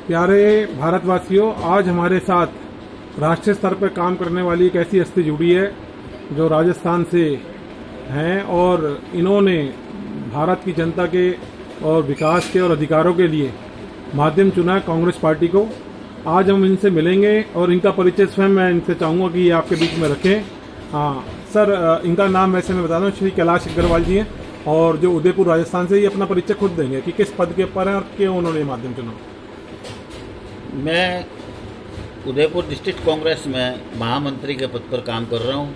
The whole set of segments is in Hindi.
प्यारे भारतवासियों, आज हमारे साथ राष्ट्रीय स्तर पर काम करने वाली एक ऐसी हस्ती जुड़ी है जो राजस्थान से हैं और इन्होंने भारत की जनता के और विकास के और अधिकारों के लिए माध्यम चुना है कांग्रेस पार्टी को। आज हम इनसे मिलेंगे और इनका परिचय स्वयं मैं इनसे चाहूँगा कि ये आपके बीच में रखें। हाँ सर, इनका नाम वैसे मैं बता दूँ, श्री कैलाश अग्रवाल जी हैं और जो उदयपुर राजस्थान से, ये अपना परिचय खुद देंगे कि किस पद के पर हैं और क्यों उन्होंने ये माध्यम चुना। मैं उदयपुर डिस्ट्रिक्ट कांग्रेस में महामंत्री के पद पर काम कर रहा हूँ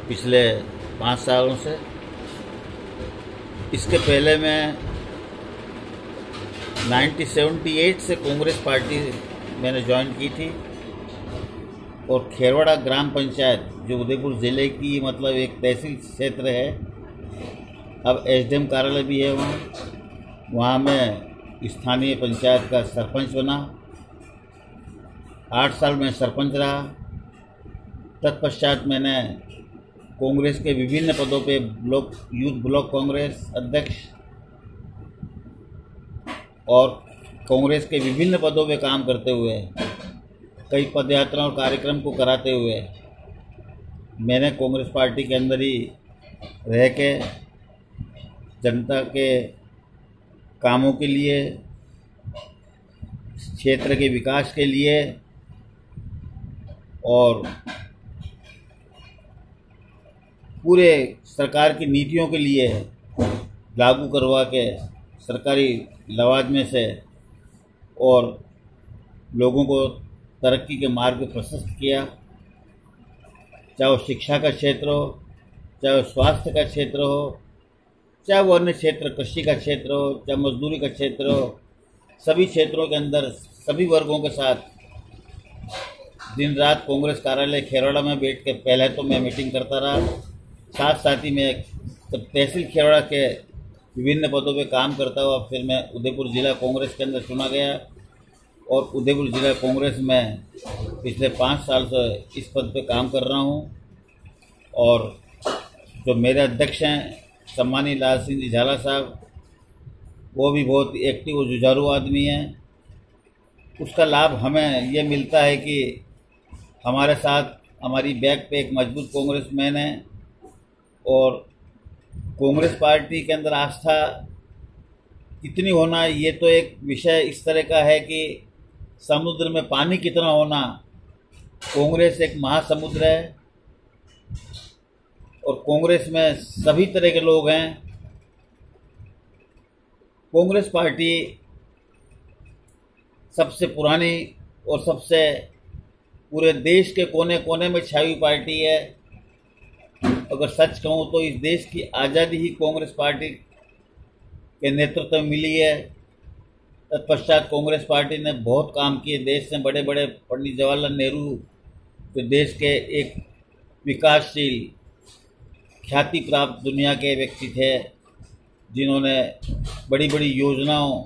पिछले 5 सालों से। इसके पहले मैं 1978 से कांग्रेस पार्टी मैंने ज्वाइन की थी और खेरवाड़ा ग्राम पंचायत जो उदयपुर ज़िले की मतलब एक तहसील क्षेत्र है, अब एसडीएम कार्यालय भी है वहाँ मैं स्थानीय पंचायत का सरपंच बना। 8 साल में सरपंच रहा। तत्पश्चात मैंने कांग्रेस के विभिन्न पदों पे यूथ ब्लॉक कांग्रेस अध्यक्ष और कांग्रेस के विभिन्न पदों पे काम करते हुए, कई पदयात्रा और कार्यक्रम को कराते हुए मैंने कांग्रेस पार्टी के अंदर ही रह के जनता के कामों के लिए, क्षेत्र के विकास के लिए और पूरे सरकार की नीतियों के लिए लागू करवा के सरकारी लवाजमे से और लोगों को तरक्की के मार्ग पर प्रशस्त किया। चाहे वो शिक्षा का क्षेत्र हो, चाहे वो स्वास्थ्य का क्षेत्र हो, चाहे वो अन्य क्षेत्र, कृषि का क्षेत्र हो, चाहे मजदूरी का क्षेत्र हो, सभी क्षेत्रों के अंदर सभी वर्गों के साथ दिन रात कांग्रेस कार्यालय खेरवाड़ा में बैठ के पहले तो मैं मीटिंग करता रहा, साथ ही मैं तहसील खेरवाड़ा के विभिन्न पदों पे काम करता हुआ फिर मैं उदयपुर जिला कांग्रेस के अंदर चुना गया और उदयपुर जिला कांग्रेस में पिछले 5 साल से इस पद पे काम कर रहा हूँ। और जो मेरे अध्यक्ष हैं सम्मानीय लाल सिंह जी झाला साहब, वो भी बहुत एक्टिव और जुझारू आदमी हैं। उसका लाभ हमें ये मिलता है कि हमारे साथ हमारी बैक पे एक मजबूत कांग्रेसमैन है और कांग्रेस पार्टी के अंदर आस्था कितनी होना, ये तो एक विषय इस तरह का है कि समुद्र में पानी कितना होना। कांग्रेस एक महासमुद्र है और कांग्रेस में सभी तरह के लोग हैं। कांग्रेस पार्टी सबसे पुरानी और सबसे पूरे देश के कोने कोने में छाई हुई पार्टी है। अगर सच कहूँ तो इस देश की आज़ादी ही कांग्रेस पार्टी के नेतृत्व में मिली है। तत्पश्चात कांग्रेस पार्टी ने बहुत काम किए देश में। बड़े बड़े पंडित जवाहरलाल नेहरू जो देश के एक विकासशील ख्याति प्राप्त दुनिया के व्यक्ति थे, जिन्होंने बड़ी बड़ी योजनाओं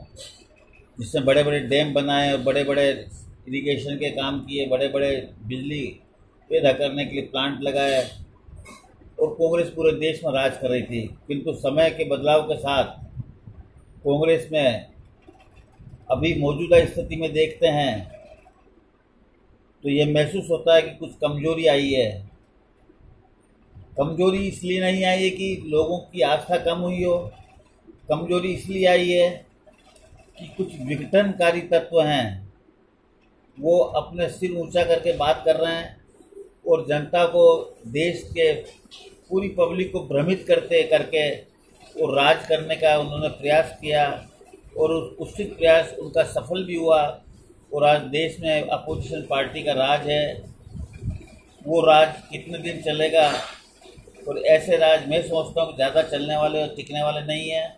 जिसमें बड़े बड़े डैम बनाए और बड़े बड़े इरिगेशन के काम किए, बड़े बड़े बिजली पैदा करने के लिए प्लांट लगाए और कांग्रेस पूरे देश में राज कर रही थी। किंतु समय के बदलाव के साथ कांग्रेस में अभी मौजूदा स्थिति में देखते हैं तो ये महसूस होता है कि कुछ कमजोरी आई है। कमजोरी इसलिए नहीं आई है कि लोगों की आस्था कम हुई हो, कमजोरी इसलिए आई है कि कुछ विघटनकारी तत्व हैं, वो अपने सिर ऊंचा करके बात कर रहे हैं और जनता को, देश के पूरी पब्लिक को भ्रमित करके और राज करने का उन्होंने प्रयास किया और उस प्रयास उनका सफल भी हुआ और आज देश में अपोजिशन पार्टी का राज है। वो राज कितने दिन चलेगा और ऐसे राज मैं समझता हूँ कि ज़्यादा चलने वाले और टिकने वाले नहीं हैं,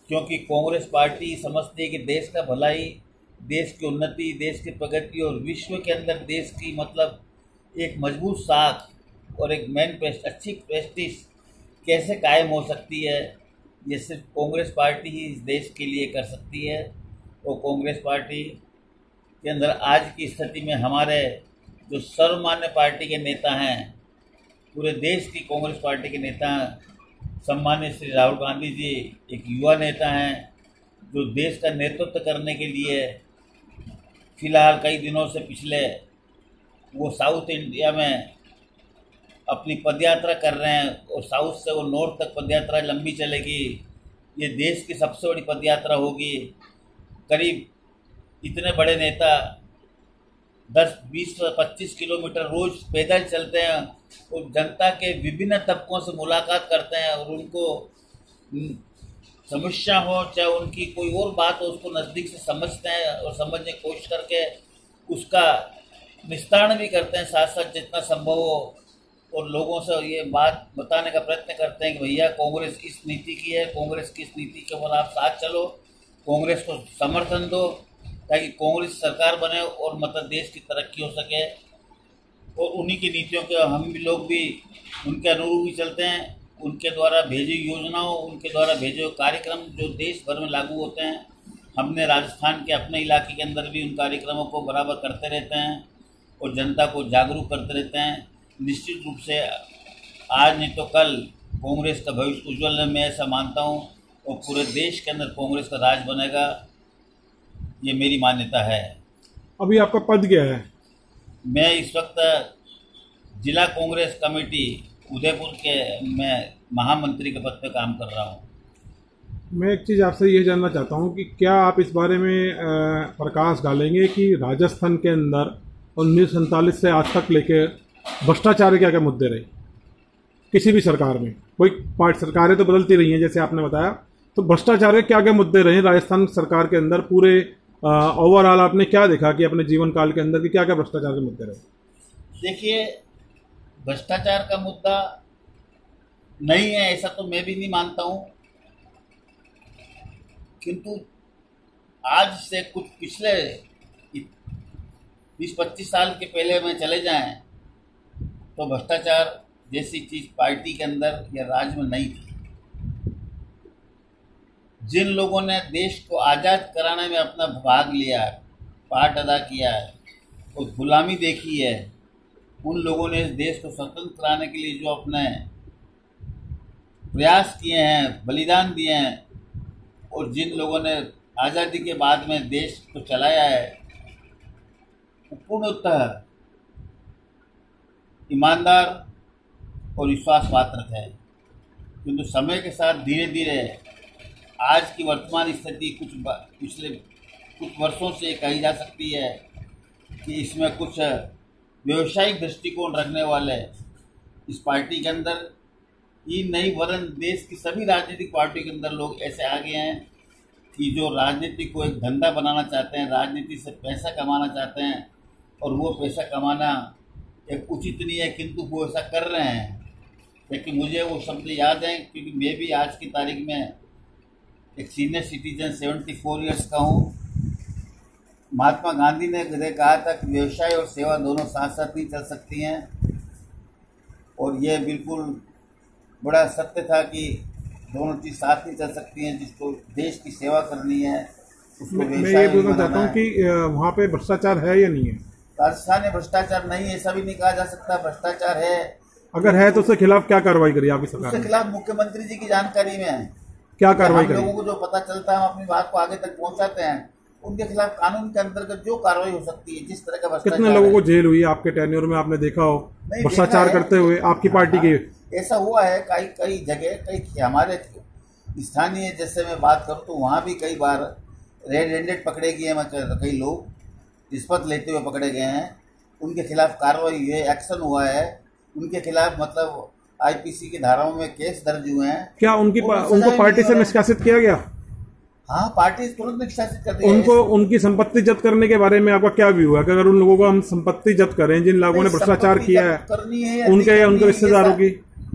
क्योंकि कांग्रेस पार्टी समझती है कि देश का भलाई, देश की उन्नति, देश की प्रगति और विश्व के अंदर देश की मतलब एक मजबूत साख और एक अच्छी प्रेस्टिज कैसे कायम हो सकती है, ये सिर्फ कांग्रेस पार्टी ही इस देश के लिए कर सकती है। और कांग्रेस पार्टी के अंदर आज की स्थिति में हमारे जो सर्वमान्य पार्टी के नेता हैं, पूरे देश की कांग्रेस पार्टी के नेता सम्मानित श्री राहुल गांधी जी एक युवा नेता हैं जो देश का नेतृत्व करने के लिए फिलहाल कई दिनों से पिछले वो साउथ इंडिया में अपनी पदयात्रा कर रहे हैं और साउथ से वो नॉर्थ तक पदयात्रा लंबी चलेगी। ये देश की सबसे बड़ी पदयात्रा होगी। करीब इतने बड़े नेता 10, 20, 25 किलोमीटर रोज पैदल चलते हैं और जनता के विभिन्न तबकों से मुलाकात करते हैं और उनको समस्या हो चाहे उनकी कोई और बात हो उसको नज़दीक से समझते हैं और समझने की कोशिश करके उसका निस्तारण भी करते हैं, साथ साथ जितना संभव हो। और लोगों से ये बात बताने का प्रयत्न करते हैं कि भैया कांग्रेस इस नीति की है, कांग्रेस की इस नीति के ऊपर आप साथ चलो, कांग्रेस को समर्थन दो ताकि कांग्रेस सरकार बने और मतलब देश की तरक्की हो सके। और उन्हीं की नीतियों के हम भी लोग भी उनके अनुरूप ही चलते हैं। उनके द्वारा भेजी योजनाओं, उनके द्वारा भेजे कार्यक्रम जो देश भर में लागू होते हैं, हमने राजस्थान के अपने इलाके के अंदर भी उन कार्यक्रमों को बराबर करते रहते हैं और जनता को जागरूक करते रहते हैं। निश्चित रूप से आज नहीं तो कल कांग्रेस का भविष्य उज्जवल है, मैं ऐसा मानता हूँ और पूरे देश के अंदर कांग्रेस का राज बनेगा, ये मेरी मान्यता है। अभी आपका पद क्या है? मैं इस वक्त जिला कांग्रेस कमेटी उदयपुर के मैं महामंत्री के पद पर काम कर रहा हूँ। मैं एक चीज़ आपसे ये जानना चाहता हूँ कि क्या आप इस बारे में प्रकाश डालेंगे कि राजस्थान के अंदर 1947 से आज तक लेके भ्रष्टाचार के क्या क्या मुद्दे रहे किसी भी सरकार में? कोई पार्टी सरकारें तो बदलती रही हैं जैसे आपने बताया, तो भ्रष्टाचार के क्या क्या मुद्दे रहे राजस्थान सरकार के अंदर? पूरे ओवरऑल आपने क्या देखा कि अपने जीवन काल के अंदर कि क्या क्या भ्रष्टाचार के मुद्दे रहे? देखिए, भ्रष्टाचार का मुद्दा नहीं है ऐसा तो मैं भी नहीं मानता हूँ, किंतु आज से कुछ पिछले 20-25 साल के पहले में चले जाएं तो भ्रष्टाचार जैसी चीज पार्टी के अंदर या राज्य में नहीं थी। जिन लोगों ने देश को आज़ाद कराने में अपना भाग लिया है, पार्ट अदा किया है और गुलामी देखी है, उन लोगों ने इस देश को स्वतंत्र कराने के लिए जो अपने प्रयास किए हैं, बलिदान दिए हैं, और जिन लोगों ने आज़ादी के बाद में देश को चलाया है, वो पूर्णतः ईमानदार और विश्वास पात्र है। किंतु समय के साथ धीरे धीरे आज की वर्तमान स्थिति पिछले कुछ वर्षों से कही जा सकती है कि इसमें कुछ व्यवसायिक दृष्टिकोण रखने वाले इस पार्टी के अंदर ही नहीं वरन देश की सभी राजनीतिक पार्टियों के अंदर लोग ऐसे आ गए हैं कि जो राजनीति को एक धंधा बनाना चाहते हैं, राजनीति से पैसा कमाना चाहते हैं और वो पैसा कमाना एक उचित नहीं है, किंतु वो ऐसा कर रहे हैं। लेकिन मुझे वो शब्द याद है क्योंकि मैं भी आज की तारीख में एक सीनियर सिटीजन 74 ईयर्स का हूँ। महात्मा गांधी ने कहा था कि व्यवसाय और सेवा दोनों साथ साथ नहीं चल सकती हैं, और ये बिल्कुल बड़ा सत्य था कि दोनों चीज़ साथ नहीं चल सकती हैं। जिसको देश की सेवा करनी है उसको मैं ये बोलना चाहता हूँ कि वहाँ पे भ्रष्टाचार है या नहीं है? राजस्थान में भ्रष्टाचार नहीं है ऐसा भी नहीं कहा जा सकता, भ्रष्टाचार है। अगर है तो उसके खिलाफ क्या कार्रवाई करिए आपकी सरकार? उसके खिलाफ मुख्यमंत्री जी की जानकारी में है, क्या कार्रवाई करें? लोगों को जो पता चलता है हम अपनी बात को आगे तक पहुंचाते हैं, उनके खिलाफ कानून के अंतर्गत जो कार्रवाई हो सकती है। जिस तरह का भ्रष्टाचार, कितने लोगों को जेल हुई आपके टेन्योर में आपने देखा हो भ्रष्टाचार करते हुए आपकी पार्टी के? ऐसा हुआ है कई जगह, कई हमारे स्थानीय जैसे मैं बात करूं तो वहाँ भी कई बार रेड हैंडेड पकड़े गए हैं, कई लोग रिश्वत लेते हुए पकड़े गए हैं, उनके खिलाफ कार्रवाई हुई है, एक्शन हुआ है, उनके खिलाफ मतलब आईपीसी की धाराओं में केस दर्ज हुए हैं। क्या उनको पार्टी से निष्कासित किया गया? हाँ, पार्टी तुरंत निष्कासित कर दी। उनको उनकी संपत्ति जब्त करने के बारे में आपका क्या व्यू है कि अगर उन लोगों को हम संपत्ति जब्त करें जिन लोगों ने भ्रष्टाचार किया है उनके रिश्तेदारों की,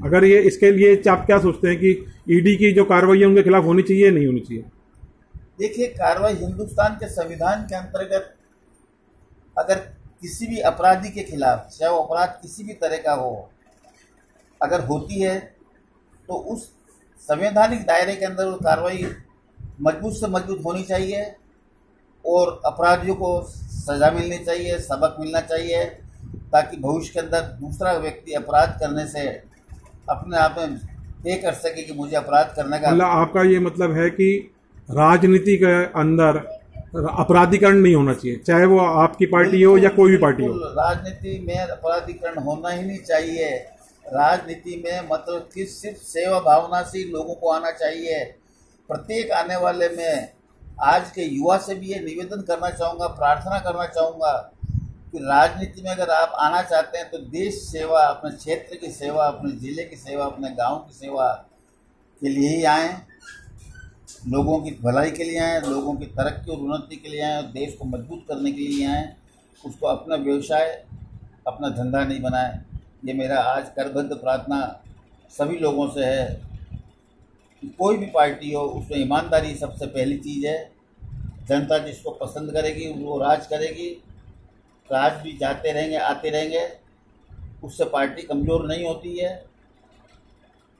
अगर ये इसके लिए आप क्या सोचते हैं कि ईडी की जो कार्रवाई है उनके खिलाफ होनी चाहिए नहीं होनी चाहिए? देखिए, कार्रवाई हिंदुस्तान के संविधान के अंतर्गत अगर किसी भी अपराधी के खिलाफ, चाहे वो अपराध किसी भी तरह का हो, अगर होती है तो उस संवैधानिक दायरे के अंदर वो कार्रवाई मजबूत से मजबूत होनी चाहिए और अपराधियों को सज़ा मिलनी चाहिए, सबक मिलना चाहिए, ताकि भविष्य के अंदर दूसरा व्यक्ति अपराध करने से अपने आप में तय कर सके कि मुझे अपराध करने का। मतलब आपका ये मतलब है कि राजनीति के अंदर अपराधीकरण नहीं होना चाहिए, चाहे वो आपकी पार्टी हो या कोई भी पार्टी हो। राजनीति में अपराधीकरण होना ही नहीं चाहिए। राजनीति में मतलब कि सिर्फ सेवा भावना से लोगों को आना चाहिए। प्रत्येक आने वाले में आज के युवा से भी ये निवेदन करना चाहूँगा, प्रार्थना करना चाहूँगा कि राजनीति में अगर आप आना चाहते हैं तो देश सेवा, अपने क्षेत्र की सेवा, अपने ज़िले की सेवा, अपने गांव की सेवा के लिए ही आएँ, लोगों की भलाई के लिए आएँ, लोगों की तरक्की और उन्नति के लिए आएँ और देश को मजबूत करने के लिए आएँ। उसको अपना व्यवसाय, अपना धंधा नहीं बनाएं। ये मेरा आज करबद्ध प्रार्थना सभी लोगों से है कि कोई भी पार्टी हो उसमें ईमानदारी सबसे पहली चीज़ है। जनता जिसको पसंद करेगी वो राज करेगी। राज भी जाते रहेंगे, आते रहेंगे, उससे पार्टी कमज़ोर नहीं होती है।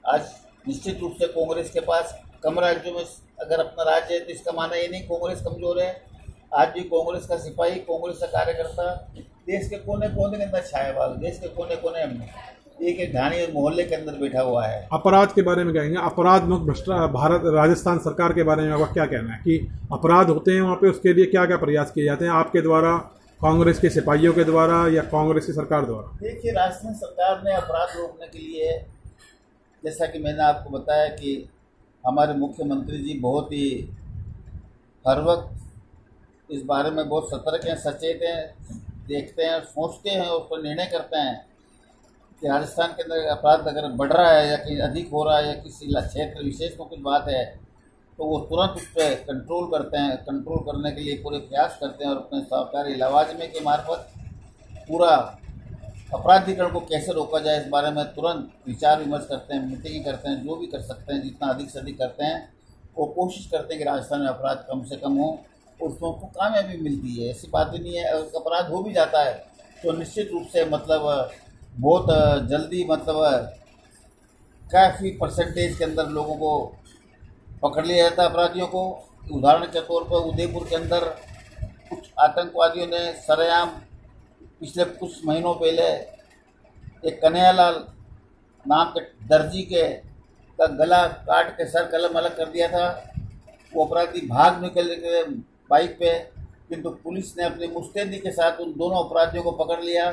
आज निश्चित रूप से कांग्रेस के पास कम राज्यों में अगर अपना राज्य है तो इसका माना ये नहीं कांग्रेस कमज़ोर है। आज भी कांग्रेस का सिपाही, कांग्रेस का कार्यकर्ता देश के कोने कोने के अंदर छाया हुआ, देश के कोने कोने में एक एक ढाणी और मोहल्ले के अंदर बैठा हुआ है। अपराध के बारे में कहेंगे, अपराध मुक्त भारत राजस्थान सरकार के बारे में आपका क्या कहना है कि अपराध होते हैं वहाँ पे, उसके लिए क्या क्या प्रयास किए जाते हैं आपके द्वारा, कांग्रेस के सिपाहियों के द्वारा या कांग्रेस की सरकार द्वारा? देखिए, राजस्थान सरकार ने अपराध रोकने के लिए, जैसा कि मैंने आपको बताया कि हमारे मुख्यमंत्री जी बहुत ही हर वक्त इस बारे में बहुत सतर्क हैं, सचेत हैं, देखते हैं, सोचते हैं और फिर निर्णय करते हैं कि राजस्थान के अंदर अपराध अगर बढ़ रहा है या कहीं अधिक हो रहा है या किसी क्षेत्र विशेष में कुछ बात है तो वो तुरंत उस पर कंट्रोल करते हैं। कंट्रोल करने के लिए पूरे प्रयास करते हैं और अपने सरकारी लवाजमे के मार्फत पूरा अपराधीकरण को कैसे रोका जाए इस बारे में तुरंत विचार विमर्श करते हैं, मीटिंग करते हैं, जो भी कर सकते हैं, जितना अधिक से अधिक करते हैं वो कोशिश करते हैं कि राजस्थान में अपराध कम से कम हो और उसमें उनको कामयाबी मिलती है। ऐसी बात ही नहीं है। अगर अपराध हो भी जाता है तो निश्चित रूप से मतलब बहुत जल्दी मतलब काफ़ी परसेंटेज के अंदर लोगों को पकड़ लिया जाता है, अपराधियों को। उदाहरण के तौर पर उदयपुर के अंदर कुछ आतंकवादियों ने सरेआम पिछले कुछ महीनों पहले एक कन्हैयालाल नाम के दर्जी के का गला काट के सर कलम अलग कर दिया था। वो अपराधी भाग निकल गए बाइक पे, किंतु पुलिस ने अपनी मुस्तैदी के साथ उन दोनों अपराधियों को पकड़ लिया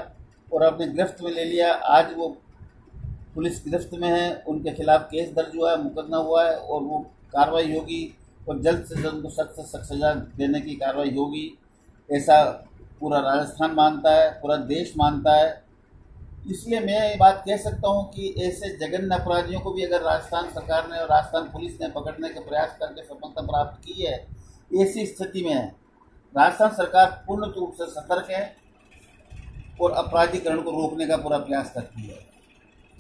और अपनी गिरफ्त में ले लिया। आज वो पुलिस गिरफ्त में है, उनके खिलाफ केस दर्ज हुआ है, मुकदमा हुआ है और वो कार्रवाई होगी और जल्द से जल्द उनको सख्त से सख्त सजा देने की कार्रवाई होगी। ऐसा पूरा राजस्थान मानता है, पूरा देश मानता है। इसलिए मैं ये बात कह सकता हूँ कि ऐसे जघन्य अपराधियों को भी अगर राजस्थान सरकार ने और राजस्थान पुलिस ने पकड़ने के प्रयास करके सफलता प्राप्त की है, ऐसी स्थिति में राजस्थान सरकार पूर्ण रूप से सतर्क है और अपराधीकरण को रोकने का पूरा प्रयास करती है।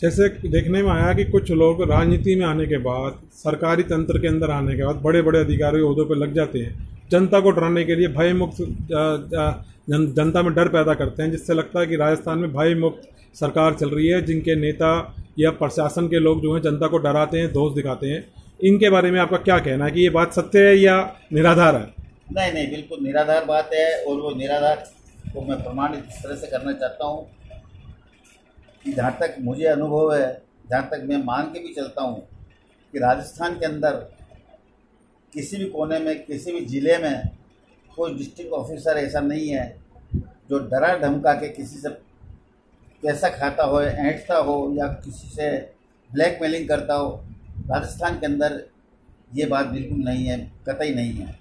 जैसे देखने में आया कि कुछ लोग राजनीति में आने के बाद, सरकारी तंत्र के अंदर आने के बाद बड़े बड़े अधिकारी ओहदों पर लग जाते हैं, जनता को डराने के लिए भय मुक्त जनता में डर पैदा करते हैं, जिससे लगता है कि राजस्थान में भय मुक्त सरकार चल रही है। जिनके नेता या प्रशासन के लोग जो हैं जनता को डराते हैं, दोष दिखाते हैं, इनके बारे में आपका क्या कहना है कि ये बात सत्य है या निराधार है? नहीं नहीं, बिल्कुल निराधार बात है और वो निराधार को मैं प्रमाणित इस तरह से करना चाहता हूँ कि जहाँ तक मुझे अनुभव है, जहाँ तक मैं मान के भी चलता हूँ कि राजस्थान के अंदर किसी भी कोने में, किसी भी ज़िले में कोई डिस्ट्रिक्ट ऑफिसर ऐसा नहीं है जो डरा धमका के किसी से पैसा खाता हो, ऐंठता हो या किसी से ब्लैकमेलिंग करता हो। राजस्थान के अंदर ये बात बिल्कुल नहीं है, कतई नहीं है।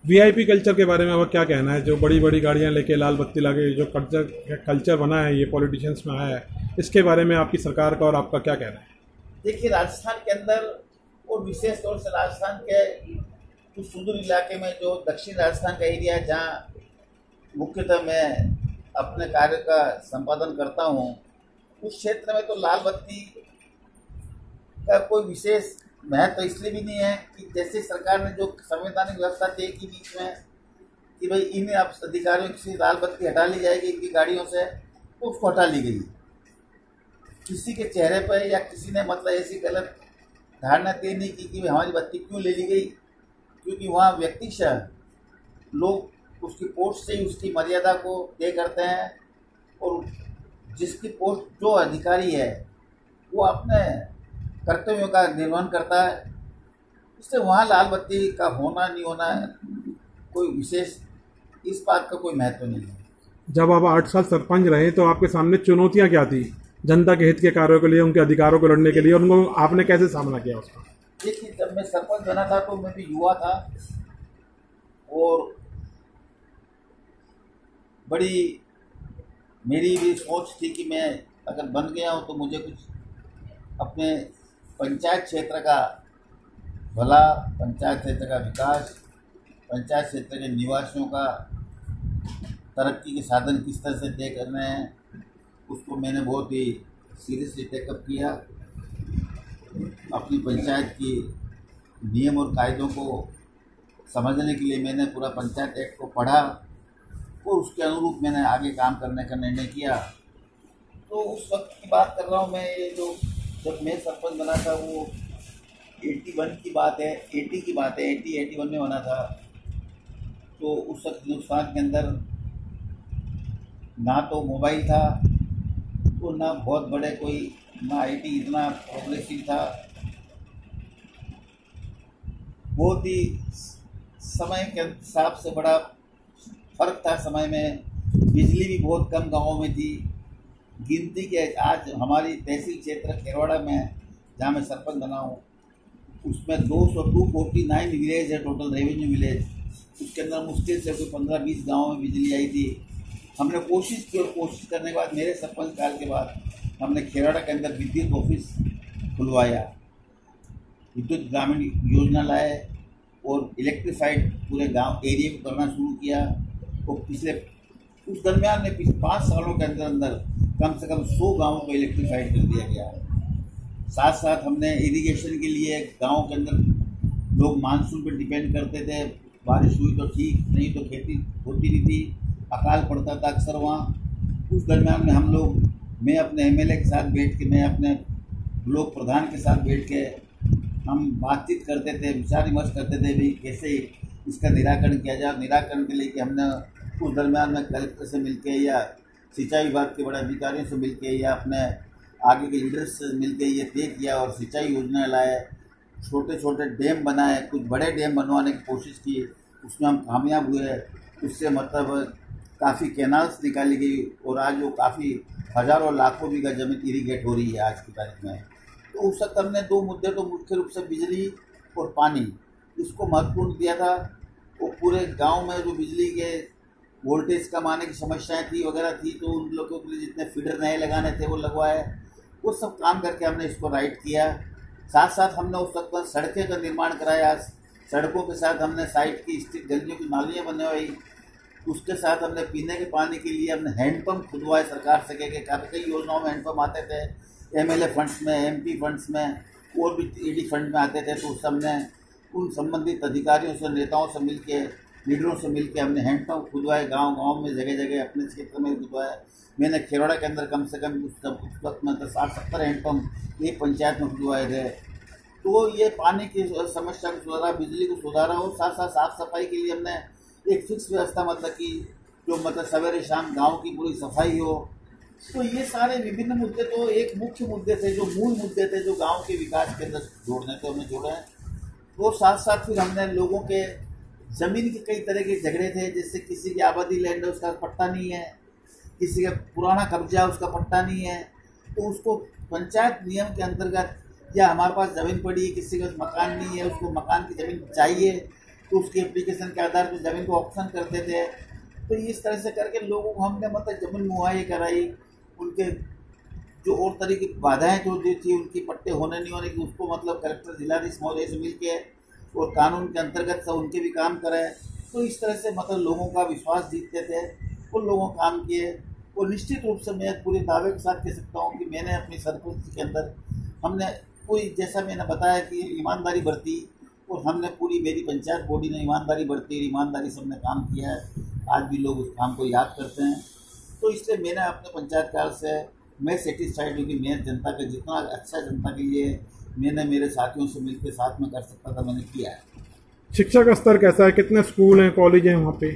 वीआईपी कल्चर के बारे में आपका क्या कहना है? जो बड़ी बड़ी गाड़ियां लेके लाल बत्ती लगे, जो कल्चर बना है, ये पॉलिटिशियंस में आया है, इसके बारे में आपकी सरकार का और आपका क्या कहना है? देखिए, राजस्थान के अंदर और विशेष तौर से राजस्थान के कुछ सुदूर इलाके में जो दक्षिण राजस्थान का एरिया है जहाँ मुख्यतः मैं अपने कार्य का संपादन करता हूँ, उस क्षेत्र में तो लाल बत्ती का कोई विशेष महत्व इसलिए भी नहीं है कि जैसे सरकार ने जो संवैधानिक व्यवस्था तय की बीच में कि भाई इन अधिकारियों की लाल बत्ती हटा ली जाएगी इनकी गाड़ियों से, तो उसको हटा ली गई। किसी के चेहरे पर या किसी ने मतलब ऐसी गलत धारणा तय नहीं की कि भाई हमारी बत्ती क्यों ले ली गई, क्योंकि वहाँ व्यक्तिशः लोग उसकी पोस्ट से ही उसकी मर्यादा को तय करते हैं और जिसकी पोस्ट जो अधिकारी है वो अपने कर्तव्यों का निर्वहन करता है। इससे वहाँ लाल बत्ती का होना नहीं होना कोई विशेष इस बात का कोई महत्व नहीं है। जब आप 8 साल सरपंच रहे तो आपके सामने चुनौतियां क्या थी जनता के हित के कार्यों के लिए, उनके अधिकारों को लड़ने के लिए, उनको आपने कैसे सामना किया उसका? देखिए, जब मैं सरपंच बना था तो मैं भी युवा था और बड़ी मेरी भी सोच थी कि मैं अगर बन गया हूँ तो मुझे कुछ अपने पंचायत क्षेत्र का भला, पंचायत क्षेत्र का विकास, पंचायत क्षेत्र के निवासियों का तरक्की के साधन किस तरह से तय करने हैं, उसको मैंने बहुत ही सीरियसली टेकअप किया। अपनी पंचायत की नियम और कायदों को समझने के लिए मैंने पूरा पंचायत एक्ट को पढ़ा और उसके अनुरूप मैंने आगे काम करने का निर्णय किया। तो उस वक्त की बात कर रहा हूँ मैं, ये जो जब मैं सरपंच बना था वो 81 की बात है, 80 की बात है, 81 में बना था। तो उस वक्त हिंदुस्तान के अंदर ना तो मोबाइल था तो ना बहुत बड़े कोई, ना आईटी इतना प्रोग्रेसिव था। बहुत ही समय के हिसाब से बड़ा फर्क था समय में। बिजली भी बहुत कम गाँवों में थी। गिनती के आज हमारी तहसील क्षेत्र खेरवाड़ा में जहाँ मैं सरपंच बना हूँ उसमें 249 विलेज है, टोटल रेवेन्यू विलेज। उसके अंदर मुश्किल से कोई 15-20 गाँव में बिजली आई थी। हमने कोशिश की और कोशिश करने के बाद मेरे सरपंच काल के बाद हमने खेरवाड़ा के अंदर विद्युत ऑफिस खुलवाया, विद्युत ग्रामीण योजना लाए और इलेक्ट्रीफाइड पूरे गांव एरिया को करना शुरू किया। और पिछले उस दरमियान में 5 सालों के अंदर अंदर कम से कम 100 गाँवों को इलेक्ट्रीफाइड कर दिया गया। साथ साथ हमने इरिगेशन के लिए गाँव के अंदर लोग मानसून पर डिपेंड करते थे, बारिश हुई तो ठीक, नहीं तो खेती होती नहीं थी, अकाल पड़ता था अक्सर वहाँ। उस दरमियान में हम लोग, मैं अपने एमएलए के साथ बैठ के, मैं अपने ब्लॉक प्रधान के साथ बैठ के हम बातचीत करते थे, विचार विमर्श करते थे भी कैसे इसका निराकरण किया जाए। निराकरण के लिए कि हमने उस दरमियान में कलेक्टर से मिलके या सिंचाई विभाग के बड़े अधिकारियों से मिलके या अपने आगे के लीडर्स से मिलके ये तय किया और सिंचाई योजना लाए, छोटे छोटे डैम बनाए, कुछ बड़े डैम बनवाने की कोशिश की, उसमें हम कामयाब हुए। उससे मतलब काफ़ी कैनाल्स निकाली गई और आज वो काफ़ी हज़ारों लाखों बीघा जमीन इरीगेट हो रही है आज की तारीख में। तो उस वक्त हमने 2 मुद्दे तो मुख्य रूप से बिजली और पानी, इसको महत्वपूर्ण दिया था। वो पूरे गांव में जो बिजली के वोल्टेज कम आने की समस्याएं थी वगैरह थी, तो उन लोगों के लिए जितने फीडर नए लगाने थे वो लगवाए। वो सब काम करके हमने इसको राइट किया। साथ साथ हमने उस वक्त पर सड़कें का निर्माण कराया। सड़कों के साथ हमने साइड की स्ट्रीट गलियों की नालियाँ बनवाई। उसके साथ हमने पीने के पानी के लिए हमने हैंडपम्प खुदवाए सरकार से, के कई योजनाओं में हैंडपम्प आते थे, एमएलए फंड्स में, एमपी फंड्स में और भी ईडी फंड में आते थे। तो उस हमने उन संबंधित अधिकारियों से, नेताओं से मिलके, लीडरों से मिलके हमने हैंडपम्प खुदवाए। गांव-गांव में जगह जगह अपने क्षेत्र में खुदवाए। मैंने खेरवाड़ा के अंदर कम से कम उस वक्त में 60-70 हैंडपम्प एक पंचायत में खुदवाए थे। तो ये पानी की समस्या को सुधारा, बिजली को सुधारा और साथ साथ साफ सफाई के लिए हमने एक फिक्स व्यवस्था मतलब कि जो मतलब सवेरे शाम गांव की पूरी सफाई हो। तो ये सारे विभिन्न मुद्दे तो एक मुख्य मुद्दे थे, जो मूल मुद्दे थे, जो गांव के विकास के अंदर जोड़ने थे, हमने जोड़े हैं। तो साथ साथ फिर हमने लोगों के ज़मीन के कई तरह के झगड़े थे, जैसे किसी की आबादी लैंड है उसका पट्टा नहीं है, किसी का पुराना कब्जा उसका पट्टा नहीं है, तो उसको पंचायत नियम के अंतर्गत, या हमारे पास ज़मीन पड़ी है, किसी का मकान नहीं है, उसको मकान की ज़मीन चाहिए, तो उसकी एप्लीकेशन के आधार पर ज़मीन को ऑप्शन करते थे। तो इस तरह से करके लोगों को हमने मतलब ज़मीन मुहैया कराई। उनके जो और तरह की बाधाएं जो थी, उनकी पट्टे होने नहीं होने की, उसको मतलब कलेक्टर जिलाधीश महोदय से मिलके और कानून के अंतर्गत सब उनके भी काम करें। तो इस तरह से मतलब लोगों का विश्वास जीतते थे, उन लोगों काम किए। और निश्चित रूप से मैं पूरे दावे के साथ कह सकता हूँ कि मैंने अपनी सरपंच के अंदर हमने पूरी, जैसा मैंने बताया कि ईमानदारी बरती और हमने पूरी, मेरी पंचायत बॉडी ने ईमानदारी बरती, ईमानदारी से हमने काम किया है। आज भी लोग उस काम को याद करते हैं। तो इसलिए मैंने अपने पंचायत काल से मैं सेटिस्फाइड हूँ कि मैं जनता के जितना अच्छा जनता के लिए मैंने मेरे साथियों से मिलकर साथ में कर सकता था, मैंने किया है। शिक्षा का स्तर कैसा है? कितने स्कूल हैं, कॉलेज हैं वहाँ पे?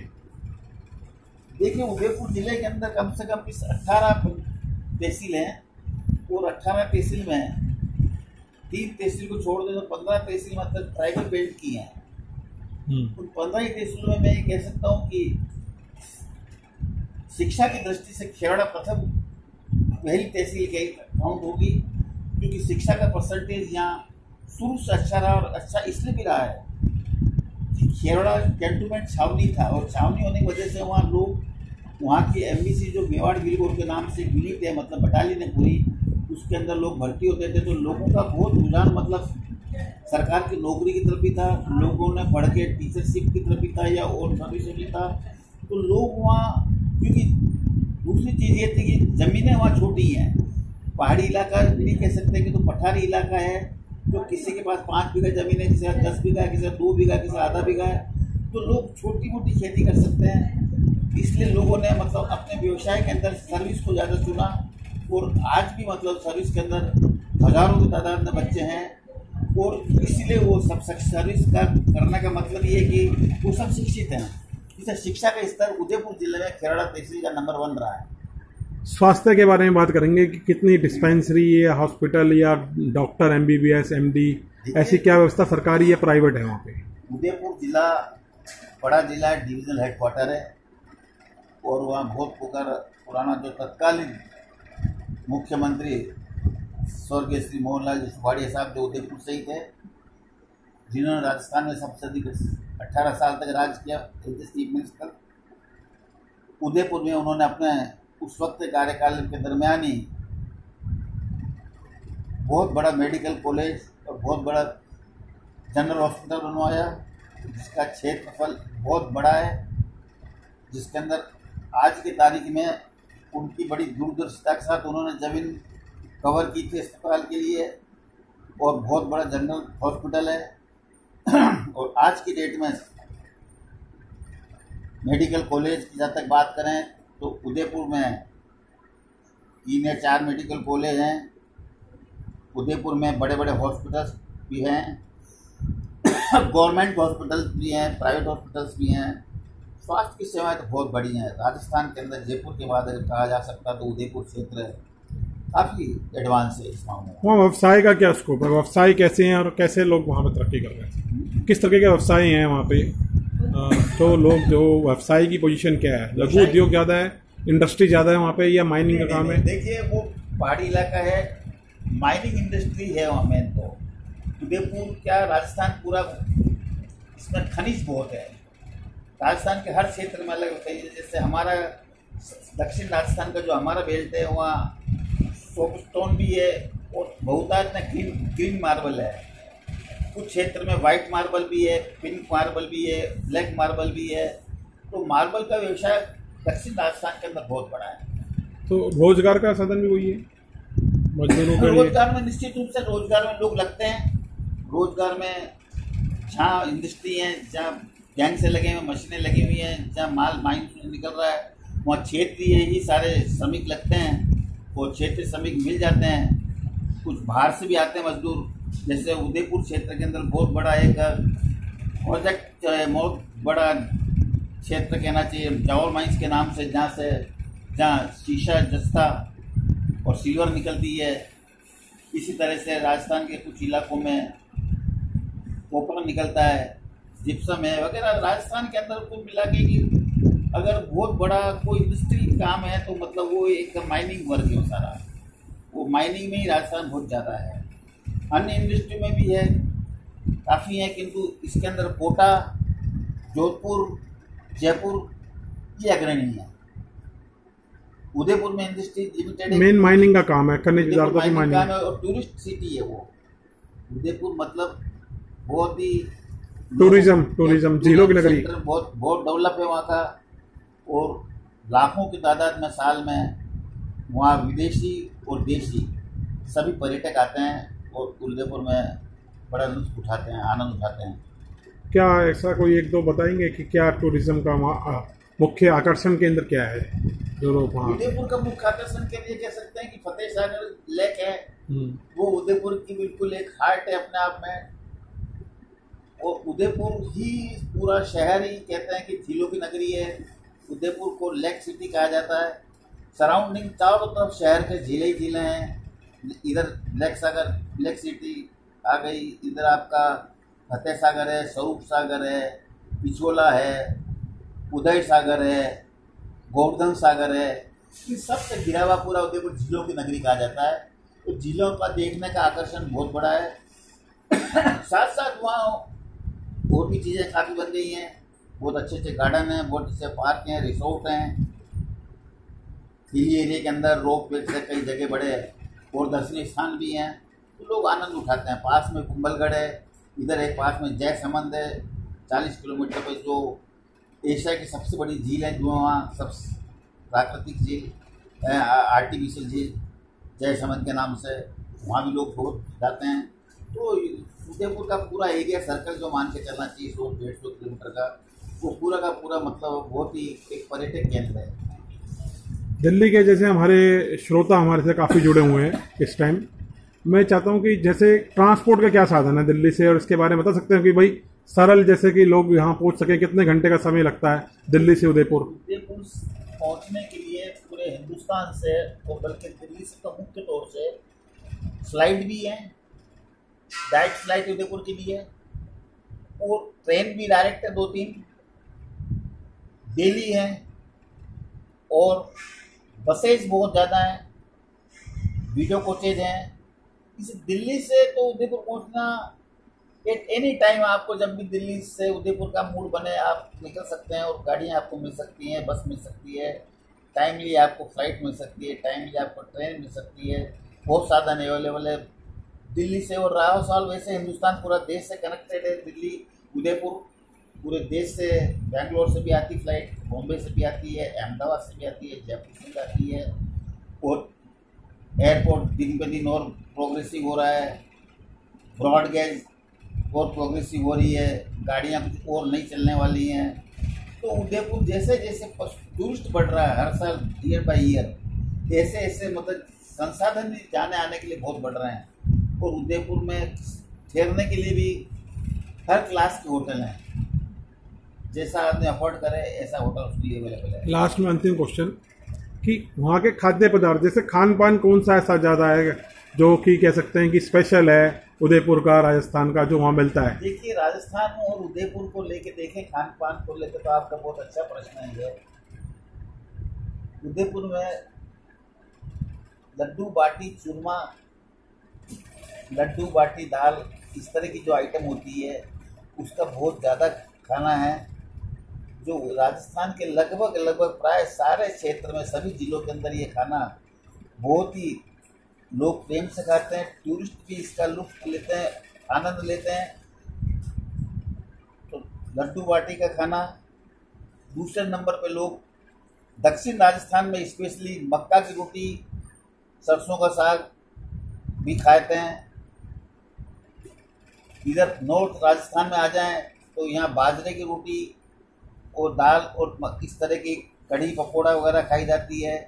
देखिए, उदयपुर जिले के अंदर कम से कम 18 तहसील हैं और 18 तहसील में 3 तहसील को छोड़ दें तो 15 तहसील मतलब ट्राइबल बेल्ट की हैं। उन 15 ही तहसीलों में मैं ये कह सकता हूँ कि शिक्षा की दृष्टि से खेरड़ा प्रथम पहली तहसील के काउंट होगी, क्योंकि शिक्षा का परसेंटेज यहाँ शुरू से अच्छा रहा, और अच्छा इसलिए भी रहा है कि खेरड़ा कैंटोनमेंट छावनी था, और छावनी होने की वजह से वहाँ लोग, वहाँ की एमबीसी जो मेवाड़ गिलगोर के नाम से यूनिट है, मतलब बटालियन है पूरी, उसके अंदर लोग भर्ती होते थे, तो लोगों का बहुत रुझान मतलब सरकार की नौकरी की तरफ भी था, लोगों ने पढ़ के टीचरशिप की तरफ भी था या और सर्विस भी था। तो लोग वहाँ, क्योंकि दूसरी चीज़ ये थी कि ज़मीनें वहाँ छोटी हैं, पहाड़ी इलाका नहीं कह सकते कि तो पठारी इलाका है, जो किसी के पास 5 बीघा ज़मीन है, किसी का 10 बीघा है, किसी का 2 बीघा, किसी का आधा बीघा है, तो लोग छोटी मोटी खेती कर सकते हैं। इसलिए लोगों ने मतलब अपने व्यवसाय के अंदर सर्विस को ज़्यादा चुना, और आज भी मतलब सर्विस के अंदर हज़ारों की तादाद में बच्चे हैं, और इसीलिए वो सब सर्विस का करने का मतलब ये है कि वो सब शिक्षित हैं। इससे शिक्षा का स्तर उदयपुर जिले में खेरड़ा तहसील का नंबर 1 रहा है। स्वास्थ्य के बारे में बात करेंगे कि कितनी डिस्पेंसरी या हॉस्पिटल या डॉक्टर MBBS MD ऐसी क्या व्यवस्था सरकारी या प्राइवेट है वहाँ पे? उदयपुर जिला बड़ा जिला है, डिविजनल हेडक्वार्टर है, और वहाँ बहुत पुराना जो तत्कालीन मुख्यमंत्री स्वर्गीय श्री मोहनलाल सुखाड़िया साहब जो उदयपुर से ही थे, जिन्होंने राजस्थान में सबसे अधिक 18 साल तक राज किया चीफ मिनिस्टर, उदयपुर में उन्होंने अपने उस वक्त कार्यकाल के दरमियान ही बहुत बड़ा मेडिकल कॉलेज और बहुत बड़ा जनरल हॉस्पिटल बनवाया, जिसका क्षेत्रफल बहुत बड़ा है, जिसके अंदर आज की तारीख में उनकी बड़ी दूरदर्शिता के साथ उन्होंने जमीन कवर की थी अस्पताल के लिए, और बहुत बड़ा जनरल हॉस्पिटल है। और आज की डेट में मेडिकल कॉलेज की जहाँ तक बात करें तो उदयपुर में 3 या 4 मेडिकल कॉलेज हैं, उदयपुर में बड़े बड़े हॉस्पिटल्स भी हैं, गवर्नमेंट हॉस्पिटल्स भी हैं, प्राइवेट हॉस्पिटल्स भी हैं। स्वास्थ्य की सेवाएं तो बहुत बड़ी हैं। राजस्थान के अंदर जयपुर के बाद अगर कहा जा सकता तो उदयपुर क्षेत्र काफ़ी एडवांस है इस मामले में। वहाँ व्यवसाय का क्या स्कोप है? व्यवसाय कैसे हैं और कैसे लोग वहाँ पर तरक्की कर रहे हैं? किस तरह के व्यवसाय हैं वहाँ पे? तो लोग जो व्यवसाय की पोजीशन क्या है? लघु उद्योग ज़्यादा है, इंडस्ट्री ज़्यादा है वहाँ पे, या माइनिंग का काम है? देखिए, वो पहाड़ी इलाका है, माइनिंग इंडस्ट्री है वहाँ में। तो उदयपुर क्या, राजस्थान पूरा, इसमें खनिज बहुत है। राजस्थान के हर क्षेत्र में अलग होता है। जैसे हमारा दक्षिण राजस्थान का जो हमारा बेल्ट है, वहाँ सोपस्टोन भी है, और बहुतायत में ग्रीन मार्बल है। कुछ क्षेत्र में वाइट मार्बल भी है, पिंक मार्बल भी है, ब्लैक मार्बल भी है। तो मार्बल का व्यवसाय दक्षिण राजस्थान के अंदर बहुत बड़ा है। तो रोजगार का साधन भी वही है मजदूरों के लिए? रोजगार में निश्चित रूप से रोजगार में लोग लगते हैं। रोजगार में जहाँ इंडस्ट्री है, जहाँ गैंग से लगे हुए मशीनें लगी हुई हैं, जहाँ माल माइन से निकल रहा है, वहाँ क्षेत्रीय ही सारे श्रमिक लगते हैं, वो क्षेत्रीय श्रमिक मिल जाते हैं। कुछ बाहर से भी आते हैं मजदूर। जैसे उदयपुर क्षेत्र के अंदर बहुत बड़ा एक प्रोजेक्ट, बहुत बड़ा क्षेत्र कहना चाहिए, जावर माइंस के नाम से, जहाँ शीशा, जस्ता और सिल्वर निकलती है। इसी तरह से राजस्थान के कुछ इलाकों में कॉपर निकलता है, जिप्सम है वगैरह। राजस्थान के अंदर कुल मिला के कि अगर बहुत बड़ा कोई इंडस्ट्रियल काम है तो मतलब वो एक माइनिंग वर्ग है सारा, वो माइनिंग में ही राजस्थान बहुत ज़्यादा है। अन्य इंडस्ट्री में भी है, काफ़ी है, किंतु इसके अंदर कोटा, जोधपुर, जयपुर ये अग्रणी है। उदयपुर में इंडस्ट्री लिमिटेड मेन माइनिंग का काम है, खनिज पदार्थों की माइनिंग काम है, और टूरिस्ट सिटी है वो उदयपुर। मतलब बहुत ही टूरिज्म झीलों की नगरी, बहुत डेवलप है वहाँ का, और लाखों की तादाद में साल में वहाँ विदेशी और देशी सभी पर्यटक आते हैं और उदयपुर में बड़ा लुत्फ उठाते हैं, आनंद उठाते हैं। क्या ऐसा कोई एक दो बताएंगे कि क्या टूरिज्म का मुख्य आकर्षण केंद्र क्या है जो लोग वहाँ? उदयपुर का मुख्य आकर्षण केंद्र कह सकते हैं कि फतेह सागर लेक है, वो उदयपुर की बिल्कुल एक हार्ट है अपने आप में। और उदयपुर ही पूरा शहर ही कहते हैं कि झीलों की नगरी है। उदयपुर को लेक सिटी कहा जाता है। सराउंडिंग चारों तरफ शहर के झीलें ही झीलें हैं। इधर लेक सागर, लेक सिटी आ गई, इधर आपका फतेह सागर है, स्वरूप सागर है, पिछोला है, उदय सागर है, गोवर्धन सागर है, इन सब से घिरा हुआ पूरा उदयपुर झीलों की नगरी कहा जाता है। तो झीलों का देखने का आकर्षण बहुत बड़ा है। साथ साथ वहाँ और भी चीज़ें काफ़ी बन गई हैं। बहुत अच्छे अच्छे गार्डन हैं, बहुत अच्छे पार्क हैं, रिसोर्ट हैं। हिली एरिया के अंदर रोप वे से कई जगह बड़े और दर्शनीय स्थान भी हैं, तो लोग आनंद उठाते हैं। पास में कुंभलगढ़ है, इधर एक पास में जयसमंद है, 40 किलोमीटर पर, जो एशिया की सबसे बड़ी झील है, जो वहाँ सब प्राकृतिक झील आर्टिफिशियल झील जयसमंद के नाम से, वहाँ भी लोग बहुत जाते हैं। तो उदयपुर का पूरा एरिया सर्कल जो मान के चलना चाहिए 100-150 किलोमीटर का, वो पूरा का पूरा मतलब बहुत ही एक पर्यटक केंद्र है। दिल्ली के जैसे हमारे श्रोता हमारे से काफ़ी जुड़े हुए हैं इस टाइम, मैं चाहता हूं कि जैसे ट्रांसपोर्ट का क्या साधन है दिल्ली से, और इसके बारे में बता सकते हैं कि भाई सरल, जैसे कि लोग यहाँ पहुंच सके, कितने घंटे का समय लगता है दिल्ली से उदयपुर? उदयपुर पहुंचने के लिए पूरे हिंदुस्तान से, और बल्कि दिल्ली से तो मुख्य तौर से फ्लाइट भी है, डायरेक्ट फ्लाइट उदयपुर के लिए, और ट्रेन भी डायरेक्ट है 2-3 डेली है, और बसेस बहुत ज़्यादा हैं, वीडियो कोचेज हैं। इस दिल्ली से तो उदयपुर पहुंचना एट एनी टाइम, आपको जब भी दिल्ली से उदयपुर का मूड बने आप निकल सकते हैं, और गाड़ियां आपको मिल सकती हैं, बस मिल सकती है, टाइमली आपको फ्लाइट मिल सकती है, टाइमली आपको ट्रेन मिल सकती है, बहुत साधन अवेलेबल है दिल्ली से। और रहा सवाल, वैसे हिंदुस्तान पूरा देश से कनेक्टेड है। दिल्ली उदयपुर पूरे देश से, बेंगलोर से भी आती फ्लाइट, बॉम्बे से भी आती है, अहमदाबाद से भी आती है, जयपुर से भी आती है, और एयरपोर्ट दिन ब दिन और प्रोग्रेसिव हो रहा है, ब्रॉड गेज और प्रोग्रेसिव हो रही है, गाड़ियाँ और नहीं चलने वाली हैं। तो उदयपुर जैसे जैसे टूरिस्ट बढ़ रहा है हर साल, ईयर बाय ईयर, ऐसे ऐसे मतलब संसाधन जाने आने के लिए बहुत बढ़ रहे हैं। और उदयपुर में ठहरने के लिए भी हर क्लास के होटल हैं, जैसा आदमी अफोर्ड करे ऐसा होटल उसके लिए अवेलेबल है। लास्ट में अंतिम क्वेश्चन कि वहाँ के खाद्य पदार्थ, जैसे खान पान कौन सा ऐसा ज़्यादा है जो कि कह सकते हैं कि स्पेशल है उदयपुर का, राजस्थान का, जो वहाँ मिलता है? देखिए, राजस्थान और उदयपुर को लेके देखें, खान पान को लेके तो आपका बहुत अच्छा प्रश्न है। उदयपुर में लड्डू बाटी चूरमा, लड्डू बाटी दाल, इस तरह की जो आइटम होती है उसका बहुत ज़्यादा खाना है, जो राजस्थान के लगभग प्राय सारे क्षेत्र में, सभी जिलों के अंदर ये खाना बहुत ही लोग प्रेम से खाते हैं। टूरिस्ट भी इसका लुत्फ लेते हैं, आनंद लेते हैं। तो लड्डू बाटी का खाना। दूसरे नंबर पे लोग दक्षिण राजस्थान में स्पेशली मक्का की रोटी, सरसों का साग भी खाते हैं। इधर नॉर्थ राजस्थान में आ जाएं तो यहाँ बाजरे की रोटी और दाल और इस तरह की कढ़ी पकौड़ा वगैरह खाई जाती है।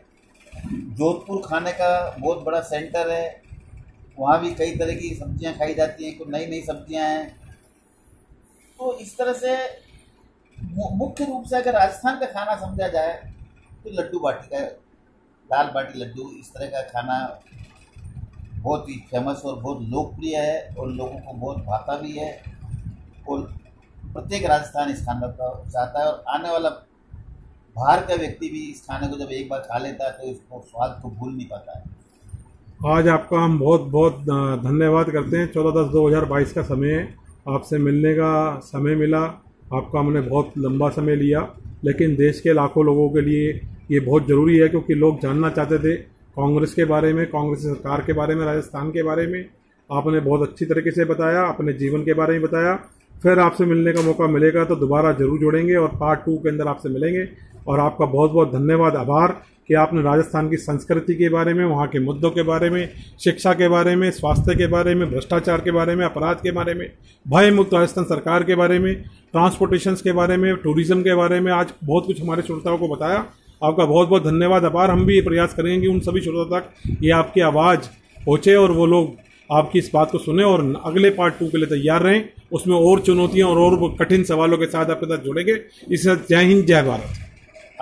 जोधपुर खाने का बहुत बड़ा सेंटर है, वहाँ भी कई तरह की सब्जियां खाई जाती हैं, कुछ नई नई सब्जियां हैं। तो इस तरह से मुख्य रूप से अगर राजस्थान का खाना समझा जाए तो लड्डू बाटी का, दाल बाटी लड्डू, इस तरह का खाना बहुत ही फेमस और बहुत लोकप्रिय है और लोगों को बहुत भाता भी है। और प्रत्येक राजस्थान इस खाने को चाहता है, और आने वाला बाहर का व्यक्ति भी इस खाने को जब एक बार खा लेता है तो इसको स्वाद को भूल नहीं पाता है। आज आपका हम बहुत बहुत धन्यवाद करते हैं। 14/10/2022 का समय है, आपसे मिलने का समय मिला, आपका हमने बहुत लंबा समय लिया, लेकिन देश के लाखों लोगों के लिए ये बहुत ज़रूरी है, क्योंकि लोग जानना चाहते थे कांग्रेस के बारे में, कांग्रेस सरकार के बारे में, राजस्थान के बारे में। आपने बहुत अच्छी तरीके से बताया, अपने जीवन के बारे में बताया। फिर आपसे मिलने का मौका मिलेगा तो दोबारा जरूर जुड़ेंगे और पार्ट 2 के अंदर आपसे मिलेंगे। और आपका बहुत बहुत धन्यवाद, आभार कि आपने राजस्थान की संस्कृति के बारे में, वहाँ के मुद्दों के बारे में, शिक्षा के बारे में, स्वास्थ्य के बारे में, भ्रष्टाचार के बारे में, अपराध के बारे में, भय मुक्त राजस्थान सरकार के बारे में, ट्रांसपोर्टेशन के बारे में, टूरिज्म के बारे में आज बहुत कुछ हमारे श्रोताओं को बताया। आपका बहुत बहुत धन्यवाद, आभार। हम भी ये प्रयास करेंगे कि उन सभी श्रोताओं तक ये आपकी आवाज़ पहुँचे और वो लोग आपकी इस बात को सुने और अगले पार्ट 2 के लिए तैयार रहें। उसमें और चुनौतियाँ और कठिन सवालों के साथ आपके साथ जुड़ेंगे। इस जय हिंद, जय भारत।